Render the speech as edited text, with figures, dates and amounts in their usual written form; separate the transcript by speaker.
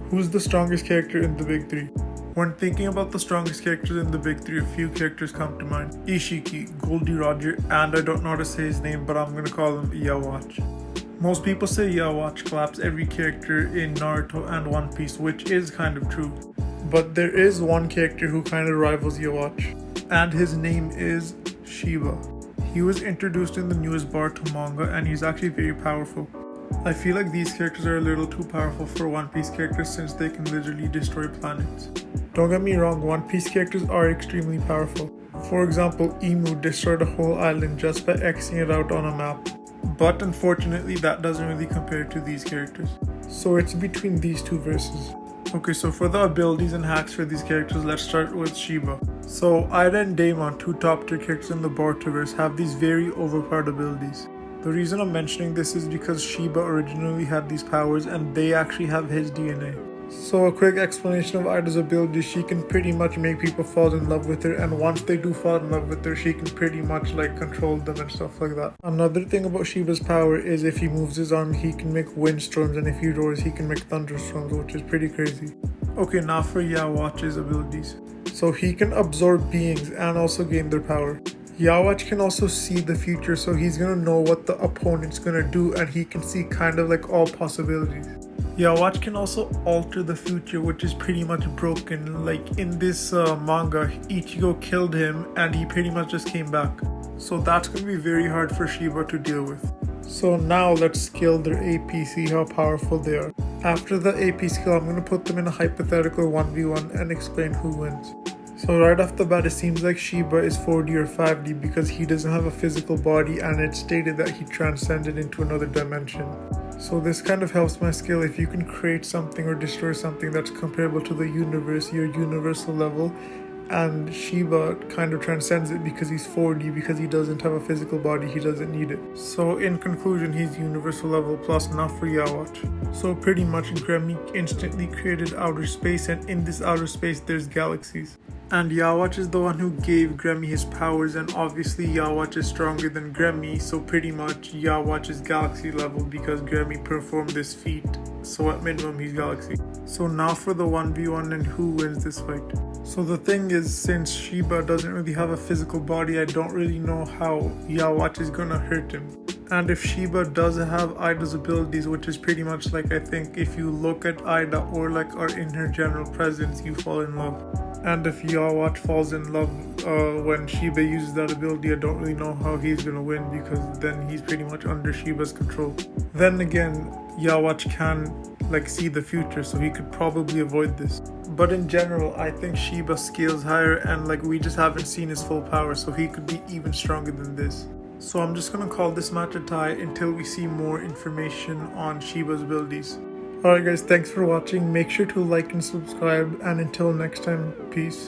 Speaker 1: Who's the strongest character in the big three? When thinking about the strongest characters in the big three, a few characters come to mind. Ishiki, Goldie Roger, and I don't know how to say his name, but I'm gonna call him Yhwach. Most people say Yhwach collapsed every character in Naruto and One Piece, which is kind of true. But there is one character who kind of rivals Yhwach, and his name is Shiba. He was introduced in the newest Boruto manga, and he's actually very powerful. I feel like these characters are a little too powerful for One Piece characters since they can literally destroy planets. Don't get me wrong, One Piece characters are extremely powerful. For example, Imu destroyed a whole island just by Xing it out on a map. But unfortunately, that doesn't really compare to these characters. So it's between these two verses. Okay, so for the abilities and hacks for these characters, let's start with Shiba. So Ida and Daemon, two top tier characters in the Borutoverse, have these very overpowered abilities. The reason I'm mentioning this is because Shiba originally had these powers and they actually have his DNA. So a quick explanation of Ida's ability: she can pretty much make people fall in love with her, and once they do fall in love with her, she can pretty much control them and stuff like that. Another thing about Shiba's power is if he moves his arm, he can make windstorms, and if he roars, he can make thunderstorms, which is pretty crazy. Okay, now for Yhwach's abilities. So he can absorb beings and also gain their power. Yhwach can also see the future, so he's gonna know what the opponent's gonna do, and he can see kind of all possibilities. Yhwach can also alter the future, which is pretty much broken. In this manga, Ichigo killed him and he pretty much just came back. So that's gonna be very hard for Shiba to deal with. So now let's skill their AP, see how powerful they are. After the AP skill, I'm gonna put them in a hypothetical 1v1 and explain who wins. So right off the bat, it seems like Shiba is 4D or 5D because he doesn't have a physical body, and it's stated that he transcended into another dimension. So this kind of helps my skill. If you can create something or destroy something that's comparable to the universe, your universal level, and Shiba kind of transcends it because he's 4D, because he doesn't have a physical body, he doesn't need it. So in conclusion, he's universal level plus enough for Yhwach. So pretty much Gremmy instantly created outer space, and in this outer space there's galaxies. And Yhwach is the one who gave Gremmy his powers, and obviously Yhwach is stronger than Gremmy, so pretty much Yhwach is galaxy level because Gremmy performed this feat. So at minimum he's galaxy. So now for the 1v1 and who wins this fight. So the thing is, since Shiba doesn't really have a physical body, I don't really know how Yhwach is gonna hurt him. And if Shiba does have Ida's abilities, which is pretty much I think if you look at Ida or are in her general presence, you fall in love. And if Yhwach falls in love when Shiba uses that ability, I don't really know how he's gonna win because then he's pretty much under Shiba's control. Then again, Yhwach can see the future, so he could probably avoid this. But in general, I think Shiba scales higher, and we just haven't seen his full power, so he could be even stronger than this. So I'm just gonna call this match a tie until we see more information on Shiba's abilities. Alright guys, thanks for watching. Make sure to like and subscribe, and until next time, peace.